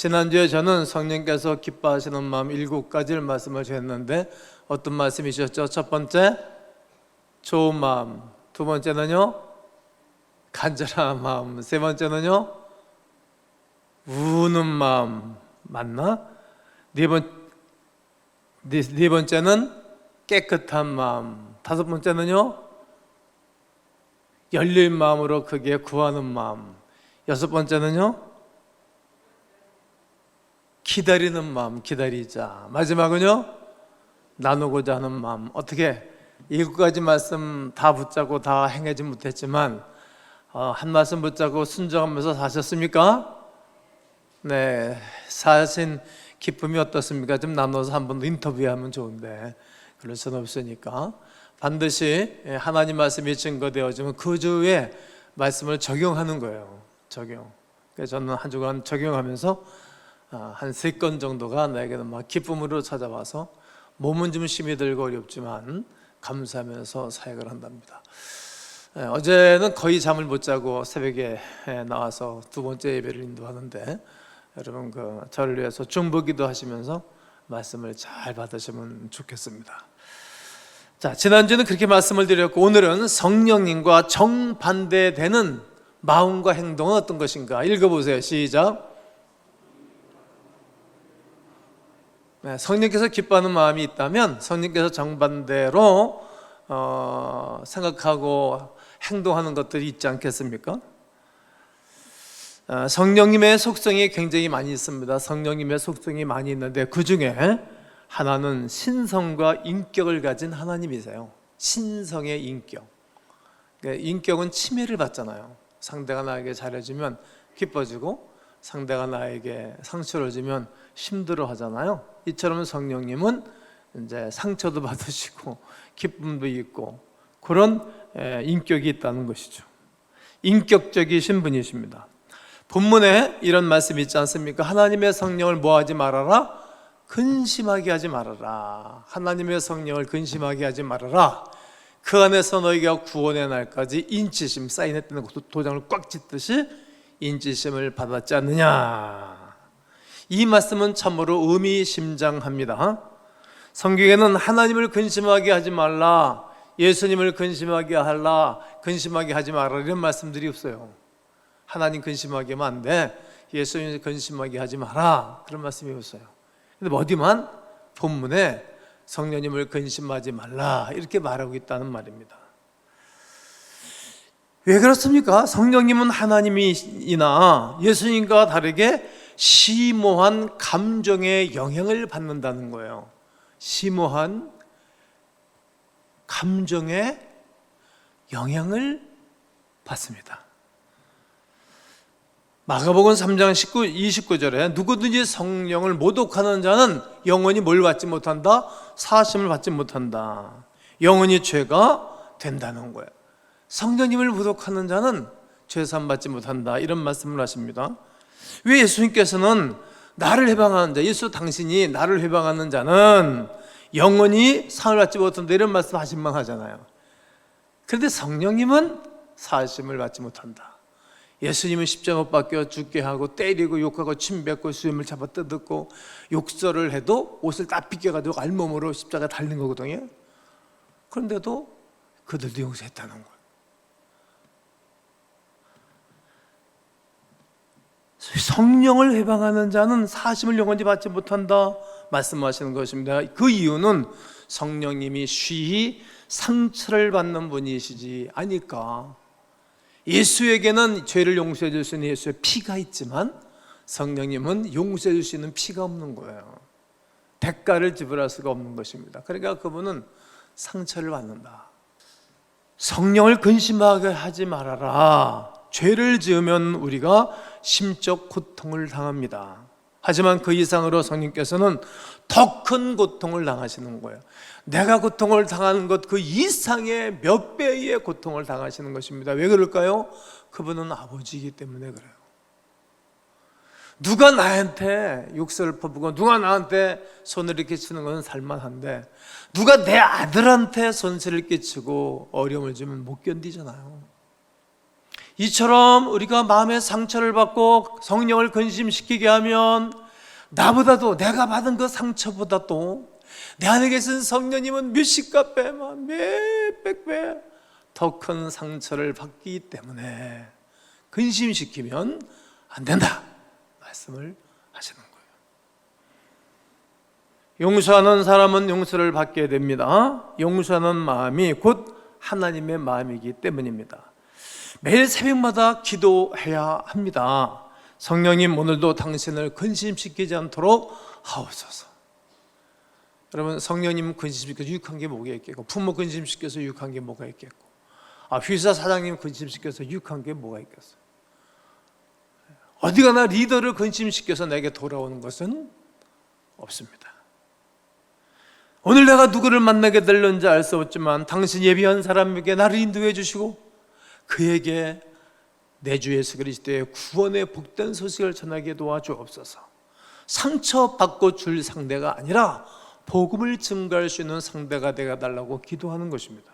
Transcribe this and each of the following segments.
지난주에 저는 성령께서 기뻐하시는 마음 7가지를 말씀을 주셨는데 어떤 말씀이셨죠? 첫 번째, 좋은 마음. 두 번째는요, 간절한 마음. 세 번째는요, 우는 마음. 맞나? 네 번째는 깨끗한 마음. 다섯 번째는요, 열린 마음으로 그게 구하는 마음. 여섯 번째는요, 기다리는 마음. 기다리자. 마지막은요, 나누고자 하는 마음. 어떻게 7가지 말씀 다 붙잡고 다 행하지 못했지만 한 말씀 붙잡고 순종하면서 사셨습니까? 네, 사신 기쁨이 어떻습니까? 좀 나눠서 한 번 더 인터뷰하면 좋은데 그럴 수는 없으니까 반드시 하나님 말씀이 증거되어지면 그 주에 말씀을 적용하는 거예요. 적용. 그래서 저는 한 주간 적용하면서 한 3건 정도가 나에게는 막 기쁨으로 찾아와서 몸은 좀 힘이 들고 어렵지만 감사하면서 사역을 한답니다. 어제는 거의 잠을 못 자고 새벽에 나와서 2번째 예배를 인도하는데 여러분 저를 위해서 중보기도 하시면서 말씀을 잘 받으시면 좋겠습니다. 자, 지난주는 그렇게 말씀을 드렸고 오늘은 성령님과 정반대되는 마음과 행동은 어떤 것인가 읽어보세요. 시작. 성령께서 기뻐하는 마음이 있다면 성령께서 정반대로 생각하고 행동하는 것들이 있지 않겠습니까? 성령님의 속성이 굉장히 많이 있습니다. 성령님의 속성이 많이 있는데 그 중에 하나는 신성과 인격을 가진 하나님이세요. 신성의 인격. 인격은 침해를 받잖아요. 상대가 나에게 잘해주면 기뻐지고 상대가 나에게 상처를 주면 힘들어 하잖아요. 이처럼 성령님은 이제 상처도 받으시고 기쁨도 있고 그런 인격이 있다는 것이죠. 인격적이신 분이십니다. 본문에 이런 말씀이 있지 않습니까? 하나님의 성령을 뭐하지 말아라? 근심하게 하지 말아라. 하나님의 성령을 근심하게 하지 말아라. 그 안에서 너희가 구원의 날까지 인치심, 사인했던 도장을 꽉 찢듯이 인치심을 받았지 않느냐. 이 말씀은 참으로 의미심장합니다. 성경에는 하나님을 근심하게 하지 말라, 예수님을 근심하게 하지 말라 이런 말씀들이 없어요. 하나님 근심하게 하면 안 돼, 예수님 근심하게 하지 마라 그런 말씀이 없어요. 근데 어디만 본문에 성령님을 근심하지 말라 이렇게 말하고 있다는 말입니다. 왜 그렇습니까? 성령님은 하나님이나 예수님과 다르게 심오한 감정의 영향을 받는다는 거예요. 심오한 감정의 영향을 받습니다. 마가복음 3장 29절에 누구든지 성령을 모독하는 자는 영원히 뭘 받지 못한다? 사하심을 받지 못한다. 영원히 죄가 된다는 거예요. 성령님을 모독하는 자는 죄사함 받지 못한다 이런 말씀을 하십니다. 왜 예수님께서는 나를 해방하는 자, 예수 당신이 나를 해방하는 자는 영원히 상을 받지 못한다 이런 말씀 하신만 하잖아요. 그런데 성령님은 사하심을 받지 못한다. 예수님은 십자가 못 박혀 죽게 하고 때리고 욕하고 침뱉고 수염을 잡아 뜯었고 욕설을 해도 옷을 다 빗겨가지고 알몸으로 십자가 달린 거거든요. 그런데도 그들도 용서했다는 거예요. 성령을 해방하는 자는 사하심을 영원히 받지 못한다 말씀하시는 것입니다. 그 이유는 성령님이 쉬이 상처를 받는 분이시지 아니까. 예수에게는 죄를 용서해 줄 수 있는 예수의 피가 있지만 성령님은 용서해 줄 수 있는 피가 없는 거예요. 대가를 지불할 수가 없는 것입니다. 그러니까 그분은 상처를 받는다. 성령을 근심하게 하지 말아라. 죄를 지으면 우리가 심적 고통을 당합니다. 하지만 그 이상으로 성령께서는 더 큰 고통을 당하시는 거예요. 내가 고통을 당하는 것 그 이상의 몇 배의 고통을 당하시는 것입니다. 왜 그럴까요? 그분은 아버지이기 때문에 그래요. 누가 나한테 욕설을 퍼부고 누가 나한테 손을 이렇게 치는 건 살만한데 누가 내 아들한테 손실을 끼치고 어려움을 주면 못 견디잖아요. 이처럼 우리가 마음의 상처를 받고 성령을 근심시키게 하면 나보다도, 내가 받은 그 상처보다도 내 안에 계신 성령님은 몇십가 배, 몇백 배 더 큰 상처를 받기 때문에 근심시키면 안 된다 말씀을 하시는 거예요. 용서하는 사람은 용서를 받게 됩니다. 용서하는 마음이 곧 하나님의 마음이기 때문입니다. 매일 새벽마다 기도해야 합니다. 성령님, 오늘도 당신을 근심시키지 않도록 하옵소서. 여러분, 성령님 근심시켜서 유익한 게 뭐가 있겠고, 부모 근심시켜서 유익한 게 뭐가 있겠고, 회사 사장님 근심시켜서 유익한 게 뭐가 있겠어요? 어디 가나 리더를 근심시켜서 내게 돌아오는 것은 없습니다. 오늘 내가 누구를 만나게 될는지 알 수 없지만 당신 예비한 사람에게 나를 인도해 주시고 그에게 내 주 예수 그리스도의 구원의 복된 소식을 전하게 도와주옵소서. 상처받고 줄 상대가 아니라 복음을 증거할 수 있는 상대가 되어달라고 기도하는 것입니다.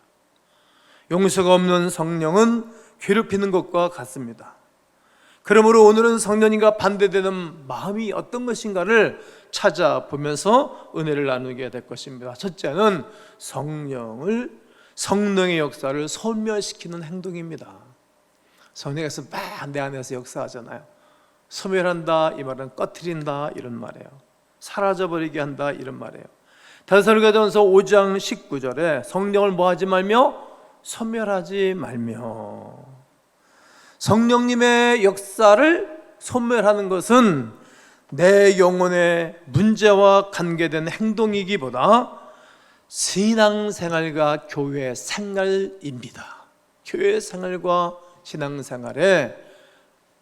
용서가 없는 성령은 괴롭히는 것과 같습니다. 그러므로 오늘은 성령님과 반대되는 마음이 어떤 것인가를 찾아보면서 은혜를 나누게 될 것입니다. 첫째는 성령의 역사를 소멸시키는 행동입니다. 성령께서 막 내 안에서 역사하잖아요. 소멸한다 이 말은 꺼트린다 이런 말이에요. 사라져버리게 한다 이런 말이에요. 데살로니가전서 5장 19절에 성령을 뭐하지 말며 소멸하지 말며, 성령님의 역사를 소멸하는 것은 내 영혼의 문제와 관계된 행동이기보다 신앙생활과 교회 생활입니다. 교회 생활과 신앙생활에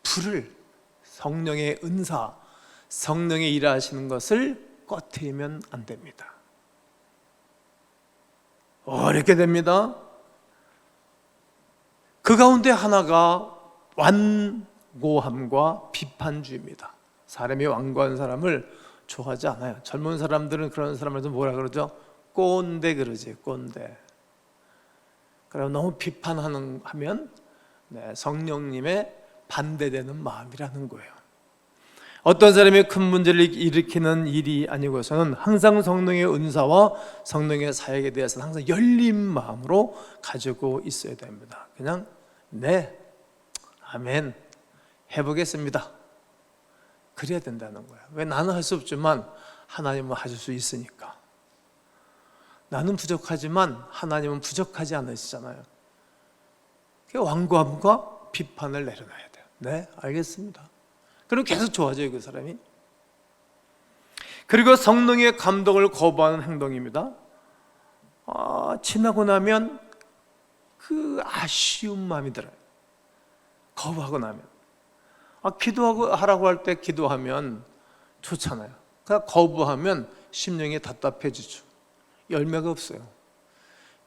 불을, 성령의 은사, 성령이 일하시는 것을 꺼트리면 안 됩니다. 어렵게 됩니다. 그 가운데 하나가 완고함과 비판주의입니다. 사람이 완고한 사람을 좋아하지 않아요. 젊은 사람들은 그런 사람을 좀 뭐라 그러죠? 꼰대 그러지, 꼰대. 그럼 너무 비판하면 성령님의 반대되는 마음이라는 거예요. 어떤 사람이 큰 문제를 일으키는 일이 아니고서는 항상 성령의 은사와 성령의 사역에 대해서는 항상 열린 마음으로 가지고 있어야 됩니다. 그냥 네, 아멘, 해보겠습니다. 그래야 된다는 거예요. 왜? 나는 할 수 없지만 하나님은 하실 수 있으니까. 나는 부족하지만 하나님은 부족하지 않으시잖아요. 완고함과 비판을 내려놔야 돼요. 네, 알겠습니다. 그럼 계속 좋아져요, 그 사람이. 그리고 성령의 감동을 거부하는 행동입니다. 지나고 나면 그 아쉬운 마음이 들어요. 거부하고 나면. 하라고 할 때 기도하면 좋잖아요. 그러니까 거부하면 심령이 답답해지죠. 열매가 없어요.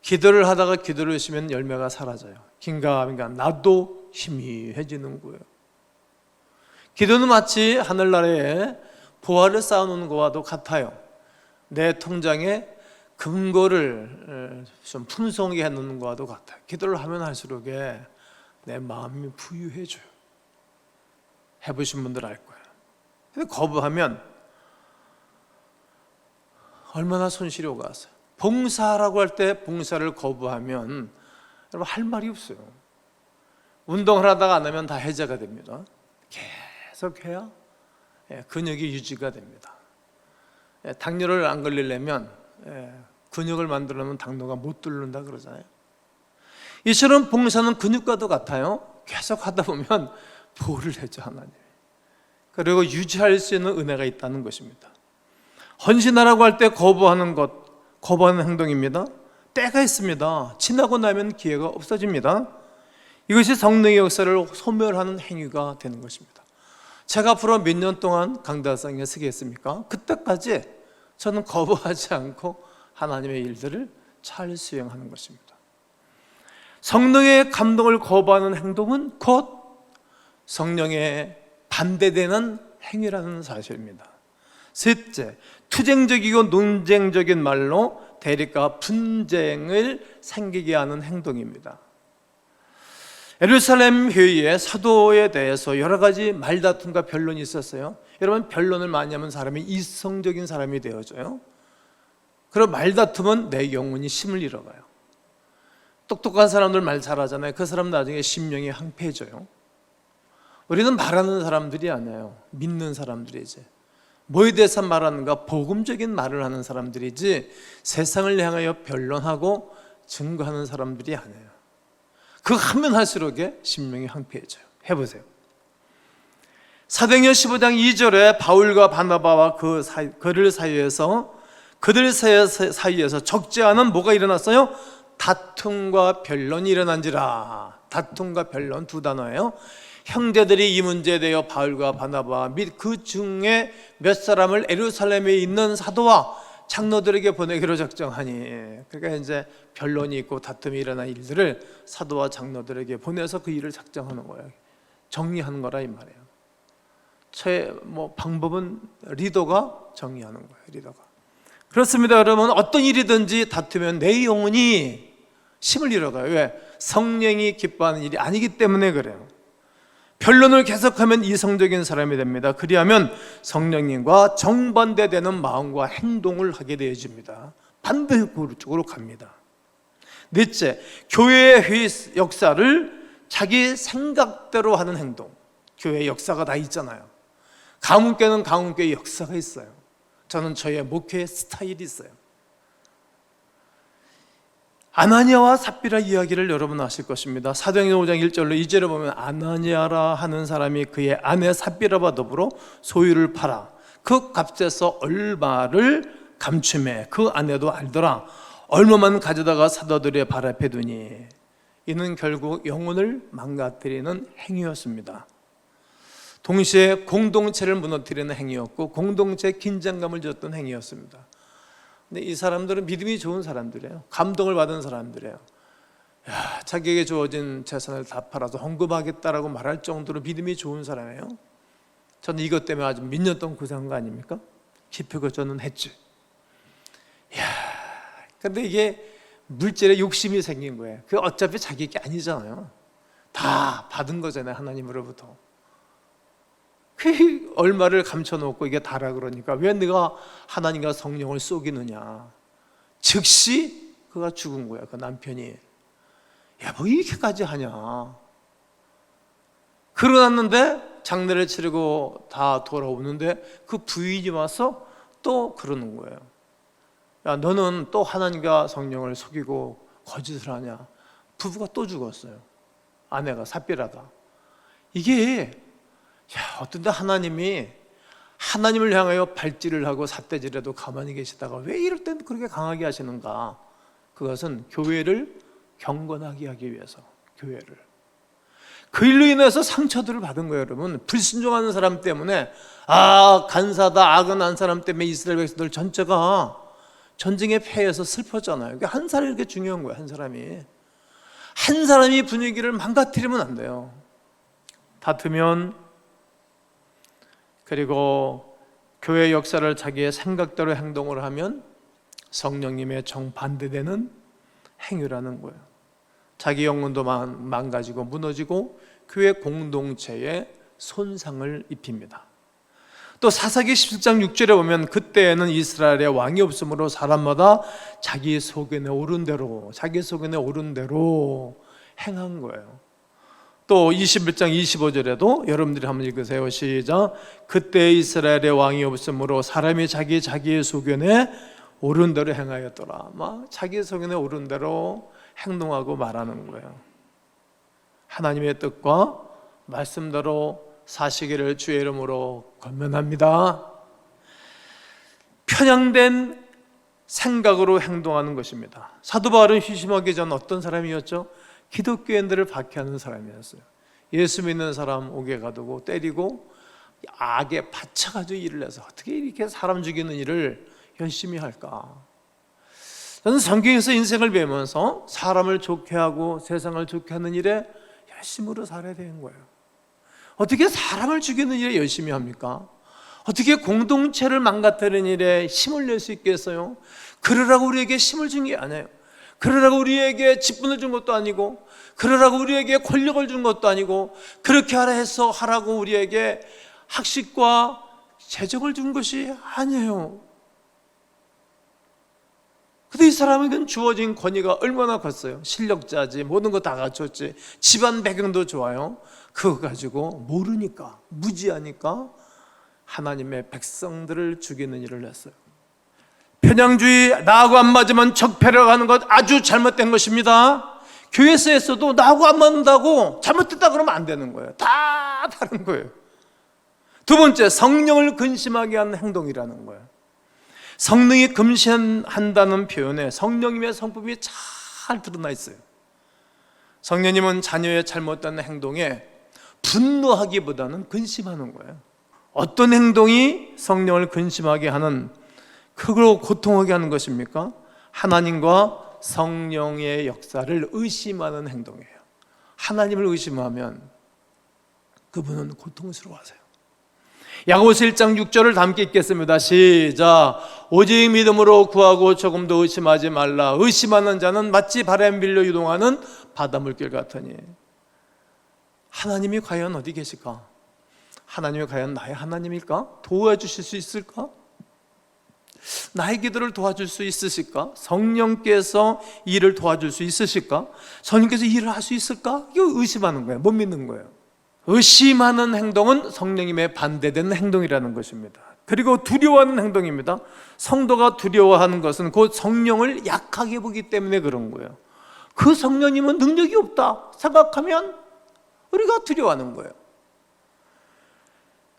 기도를 하다가 기도를 하시면 열매가 사라져요. 긴가민가 나도 희미해지는 거예요. 기도는 마치 하늘나라에 보화를 쌓아놓는 것과도 같아요. 내 통장에 금고를 좀 풍성하게 해놓는 것과도 같아요. 기도를 하면 할수록 내 마음이 부유해져요. 해보신 분들 알 거예요. 근데 거부하면 얼마나 손실이 오갔어요. 봉사라고 할 때 봉사를 거부하면 여러분 할 말이 없어요. 운동을 하다가 안 하면 다 해제가 됩니다. 계속해야 근육이 유지가 됩니다. 당뇨를 안 걸리려면 근육을 만들려면 당뇨가 못 뚫는다 그러잖아요. 이처럼 봉사는 근육과도 같아요. 계속 하다 보면 보호를 해줘 하나님. 그리고 유지할 수 있는 은혜가 있다는 것입니다. 헌신하라고 할 때 거부하는 행동입니다. 때가 있습니다. 지나고 나면 기회가 없어집니다. 이것이 성령의 역사를 소멸하는 행위가 되는 것입니다. 제가 앞으로 몇 년 동안 강다상에 서겠습니까? 그때까지 저는 거부하지 않고 하나님의 일들을 잘 수행하는 것입니다. 성령의 감동을 거부하는 행동은 곧 성령에 반대되는 행위라는 사실입니다. 셋째, 투쟁적이고 논쟁적인 말로 대립과 분쟁을 생기게 하는 행동입니다. 예루살렘 회의에 사도에 대해서 여러 가지 말다툼과 변론이 있었어요. 여러분, 변론을 많이 하면 사람이 이성적인 사람이 되어져요. 그럼 말다툼은 내 영혼이 힘을 잃어가요. 똑똑한 사람들 말 잘하잖아요. 그 사람 나중에 심령이 황폐해져요. 우리는 말하는 사람들이 아니에요. 믿는 사람들이지. 뭐에 대해서 말하는가? 복음적인 말을 하는 사람들이지, 세상을 향하여 변론하고 증거하는 사람들이 아니에요. 그거 하면 할수록 심령이 황폐해져요. 해보세요. 사도행전 15장 2절에 바울과 바나바와 그들 사이에서 적지 않은 뭐가 일어났어요? 다툼과 변론이 일어난지라. 다툼과 변론 두 단어예요. 형제들이 이 문제에 대해 바울과 바나바 및 그 중에 몇 사람을 예루살렘에 있는 사도와 장로들에게 보내기로 작정하니, 그러니까 이제 변론이 있고 다툼이 일어난 일들을 사도와 장로들에게 보내서 그 일을 작정하는 거예요. 정리하는 거라 이 말이에요. 방법은 리더가 정리하는 거예요. 리더가. 그렇습니다. 여러분, 어떤 일이든지 다투면 내 영혼이 힘을 잃어가요. 왜? 성령이 기뻐하는 일이 아니기 때문에 그래요. 변론을 계속하면 이성적인 사람이 됩니다. 그리하면 성령님과 정반대되는 마음과 행동을 하게 되어집니다. 반대쪽으로 갑니다. 넷째, 교회의 역사를 자기 생각대로 하는 행동. 교회의 역사가 다 있잖아요. 가문교회는 가문교회의 역사가 있어요. 저는 저의 목회의 스타일이 있어요. 아나니아와 삽비라 이야기를 여러분 아실 것입니다. 사도행전 5장 1절로 2절에 보면 아나니아라 하는 사람이 그의 아내 삽비라와 더불어 소유를 팔아 그 값에서 얼마를 감춤해 그 아내도 알더라. 얼마만 가져다가 사도들의 발 앞에 두니. 이는 결국 영혼을 망가뜨리는 행위였습니다. 동시에 공동체를 무너뜨리는 행위였고 공동체에 긴장감을 줬던 행위였습니다. 근데 이 사람들은 믿음이 좋은 사람들이에요. 감동을 받은 사람들이에요. 자기에게 주어진 재산을 다 팔아서 헌금하겠다라고 말할 정도로 믿음이 좋은 사람이에요. 저는 이것 때문에 아주 몇 년 동안 고생한 거 아닙니까? 기표거저는 했지. 근데 이게 물질에 욕심이 생긴 거예요. 그게 어차피 자기 게 아니잖아요. 다 받은 거잖아요, 하나님으로부터. 그 얼마를 감춰놓고 이게 다라 그러니까 왜 네가 하나님과 성령을 속이느냐. 즉시 그가 죽은 거야. 그 남편이. 뭐 이렇게까지 하냐. 그러났는데 장례를 치르고 다 돌아오는데 그 부인이 와서 또 그러는 거예요. 너는 또 하나님과 성령을 속이고 거짓을 하냐. 부부가 또 죽었어요. 아내가 삽비라가. 이게 어떤 데 하나님이 하나님을 향하여 발질을 하고 삿대질해도 가만히 계시다가 왜 이럴 땐 그렇게 강하게 하시는가? 그것은 교회를 경건하게 하기 위해서. 교회를. 그 일로 인해서 상처들을 받은 거예요. 여러분, 불순종하는 사람 때문에 간사다 악은 한 사람 때문에 이스라엘 백성들 전체가 전쟁에 패해서 슬펐잖아요. 한 사람이 이렇게 중요한 거예요. 한 사람이 분위기를 망가뜨리면 안 돼요. 다투면, 그리고 교회 역사를 자기의 생각대로 행동을 하면 성령님의 정반대되는 행위라는 거예요. 자기 영혼도 망가지고 무너지고 교회 공동체에 손상을 입힙니다. 또 사사기 17장 6절에 보면 그때에는 이스라엘에 왕이 없으므로 사람마다 자기 소견에 오른 대로 행한 거예요. 또 21장 25절에도 여러분들이 한번 읽으세요. 시작. 그때 이스라엘에 왕이 없으므로 사람이 자기의 소견에 옳은 대로 행하였더라. 자기 소견에 옳은 대로 행동하고 말하는 거예요. 하나님의 뜻과 말씀대로 사시기를 주의 이름으로 권면합니다. 편향된 생각으로 행동하는 것입니다. 사도 바울은 휴심하기 전 어떤 사람이었죠? 기독교인들을 박해하는 사람이었어요. 예수 믿는 사람 옥에 가두고 때리고 악에 받쳐가지고 일을 해서 어떻게 이렇게 사람 죽이는 일을 열심히 할까? 저는 성경에서 인생을 배우면서 사람을 좋게 하고 세상을 좋게 하는 일에 열심으로 살아야 되는 거예요. 어떻게 사람을 죽이는 일에 열심히 합니까? 어떻게 공동체를 망가뜨리는 일에 힘을 낼 수 있겠어요? 그러라고 우리에게 힘을 준 게 아니에요. 그러라고 우리에게 직분을 준 것도 아니고, 그러라고 우리에게 권력을 준 것도 아니고, 그렇게 하라 해서 하라고 우리에게 학식과 재정을 준 것이 아니에요. 근데 이 사람에게는 주어진 권위가 얼마나 컸어요. 실력자지, 모든 거 다 갖췄지, 집안 배경도 좋아요. 그거 가지고 모르니까, 무지하니까 하나님의 백성들을 죽이는 일을 했어요. 편향주의, 나하고 안 맞으면 적폐라고 하는 것 아주 잘못된 것입니다. 교회에서도 나하고 안 맞는다고 잘못됐다 그러면 안 되는 거예요. 다 다른 거예요. 두 번째, 성령을 근심하게 하는 행동이라는 거예요. 성령이 금신한다는 표현에 성령님의 성품이 잘 드러나 있어요. 성령님은 자녀의 잘못된 행동에 분노하기보다는 근심하는 거예요. 어떤 행동이 성령을 근심하게 하는, 크고 고통하게 하는 것입니까? 하나님과 성령의 역사를 의심하는 행동이에요. 하나님을 의심하면 그분은 고통스러워하세요. 야고보서 1장 6절을 다 함께 읽겠습니다. 시작. 오직 믿음으로 구하고 조금도 의심하지 말라. 의심하는 자는 마치 바람에 밀려 유동하는 바닷물길 같으니. 하나님이 과연 어디 계실까? 하나님이 과연 나의 하나님일까? 도와주실 수 있을까? 나의 기도를 도와줄 수 있으실까? 성령께서 일을 도와줄 수 있으실까? 성령께서 일을 할 수 있을까? 이거 의심하는 거예요. 못 믿는 거예요. 의심하는 행동은 성령님의 반대되는 행동이라는 것입니다. 그리고 두려워하는 행동입니다. 성도가 두려워하는 것은 곧 성령을 약하게 보기 때문에 그런 거예요. 그 성령님은 능력이 없다 생각하면 우리가 두려워하는 거예요.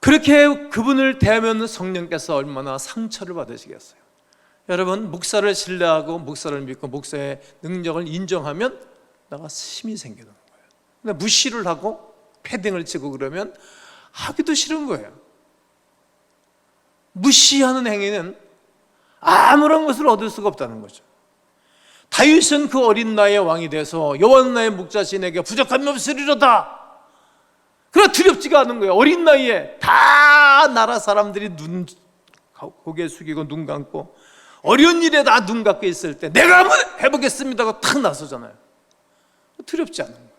그렇게 그분을 대하면 성령께서 얼마나 상처를 받으시겠어요. 여러분, 목사를 신뢰하고 목사를 믿고 목사의 능력을 인정하면 내가 힘이 생기는 거예요. 근데 무시를 하고 패딩을 치고 그러면 하기도 싫은 거예요. 무시하는 행위는 아무런 것을 얻을 수가 없다는 거죠. 다윗은 그 어린 나이에 왕이 돼서 여호와 나의 목자신에게 부족함이 없으리로다. 그러나 두렵지가 않은 거예요. 어린 나이에 다 나라 사람들이 고개 숙이고 눈 감고 어려운 일에 다 눈 감고 있을 때 내가 한번 해보겠습니다 하고 탁 나서잖아요. 두렵지 않은 거예요.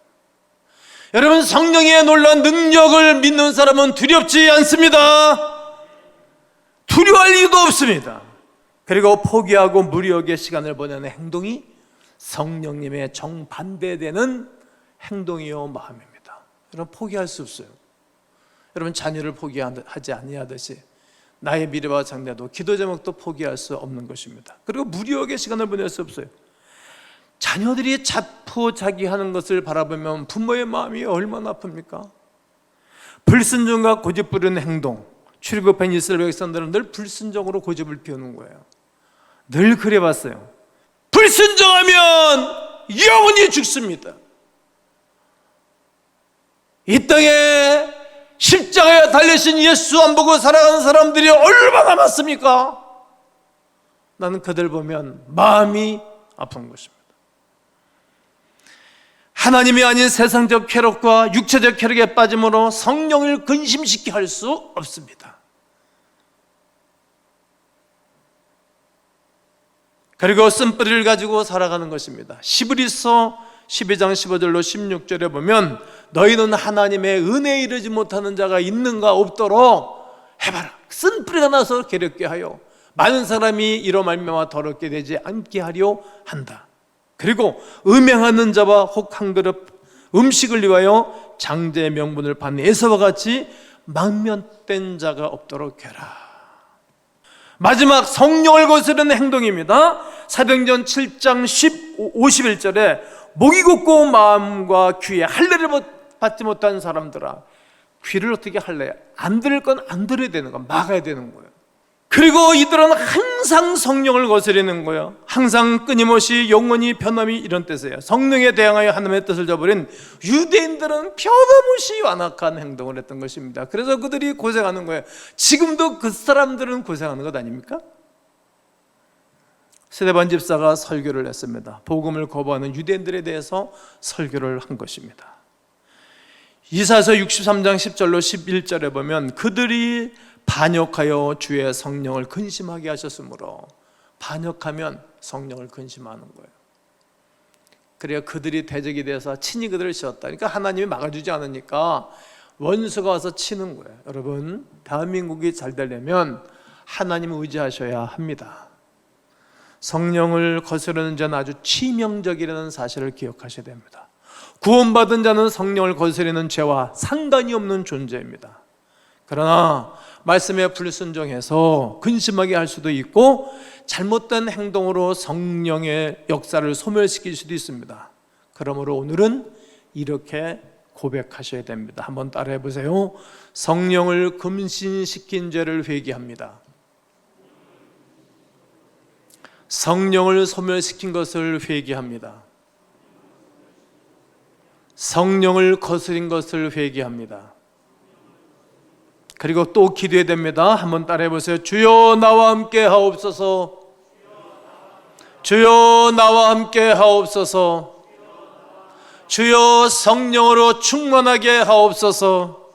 여러분, 성령의 놀라운 능력을 믿는 사람은 두렵지 않습니다. 두려워할 이유도 없습니다. 그리고 포기하고 무력의 시간을 보내는 행동이 성령님의 정반대되는 행동이요 마음입니다. 여러분, 포기할 수 없어요. 여러분, 자녀를 포기하지 아니하듯이 나의 미래와 장래도 기도 제목도 포기할 수 없는 것입니다. 그리고 무력의 시간을 보낼 수 없어요. 자녀들이 자포자기하는 것을 바라보면 부모의 마음이 얼마나 아픕니까? 불순종과 고집 부리는 행동, 출애굽한 이스라엘 백성들은 늘 불순종으로 고집을 피우는 거예요. 늘 그래봤어요. 불순종하면 영원히 죽습니다. 이 땅에 십자가에 달리신 예수 안 보고 살아가는 사람들이 얼마나 많습니까? 나는 그들 보면 마음이 아픈 것입니다. 하나님이 아닌 세상적 쾌락과 육체적 쾌락에 빠짐으로 성령을 근심시키게 할 수 없습니다. 그리고 쓴뿌리를 가지고 살아가는 것입니다. 히브리서 12장 15절로 16절에 보면 너희는 하나님의 은혜에 이르지 못하는 자가 있는가 없도록 해봐라. 쓴뿌리가 나서 괴롭게 하여 많은 사람이 이로 말미암아 더럽게 되지 않게 하려 한다. 그리고 음행하는 자와 혹 한 그릇 음식을 위하여 장제의 명분을 받는 에서와 같이 망면된 자가 없도록 해라. 마지막 성령을 거스르는 행동입니다. 사도행전 7장 51절에 목이 곧고 마음과 귀에 할례를 받지 못한 사람들아, 귀를 어떻게 할래? 안 들을 건 안 들어야 되는 거, 막아야 되는 거예요. 그리고 이들은 항상 성령을 거스르는 거예요. 항상 끊임없이 영원히 변함이 이런 뜻이에요. 성령에 대항하여 하나님의 뜻을 저버린 유대인들은 변함없이 완악한 행동을 했던 것입니다. 그래서 그들이 고생하는 거예요. 지금도 그 사람들은 고생하는 것 아닙니까? 스데반 집사가 설교를 했습니다. 복음을 거부하는 유대인들에 대해서 설교를 한 것입니다. 이사야서 63장 10절로 11절에 보면 그들이 반역하여 주의 성령을 근심하게 하셨으므로, 반역하면 성령을 근심하는 거예요. 그래야 그들이 대적이 돼서 친히 그들을 치었다. 그러니까 하나님이 막아주지 않으니까 원수가 와서 치는 거예요. 여러분, 대한민국이 잘 되려면 하나님을 의지하셔야 합니다. 성령을 거스르는 자는 아주 치명적이라는 사실을 기억하셔야 됩니다. 구원받은 자는 성령을 거스르는 죄와 상관이 없는 존재입니다. 그러나 말씀에 불순종해서 근심하게 할 수도 있고 잘못된 행동으로 성령의 역사를 소멸시킬 수도 있습니다. 그러므로 오늘은 이렇게 고백하셔야 됩니다. 한번 따라해 보세요. 성령을 금신시킨 죄를 회개합니다. 성령을 소멸시킨 것을 회개합니다. 성령을 거스린 것을 회개합니다. 그리고 또 기도해야 됩니다. 한번 따라해 보세요. 주여 나와 함께 하옵소서. 주여 나와 함께 하옵소서. 주여 성령으로 충만하게 하옵소서.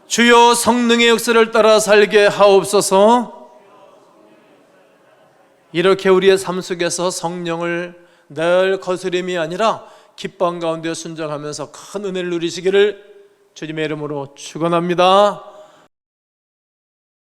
주여 성령의 역사를 따라 살게 하옵소서. 이렇게 우리의 삶 속에서 성령을 늘 거스림이 아니라 기쁨 가운데 순종하면서 큰 은혜를 누리시기를 주님의 이름으로 축원합니다.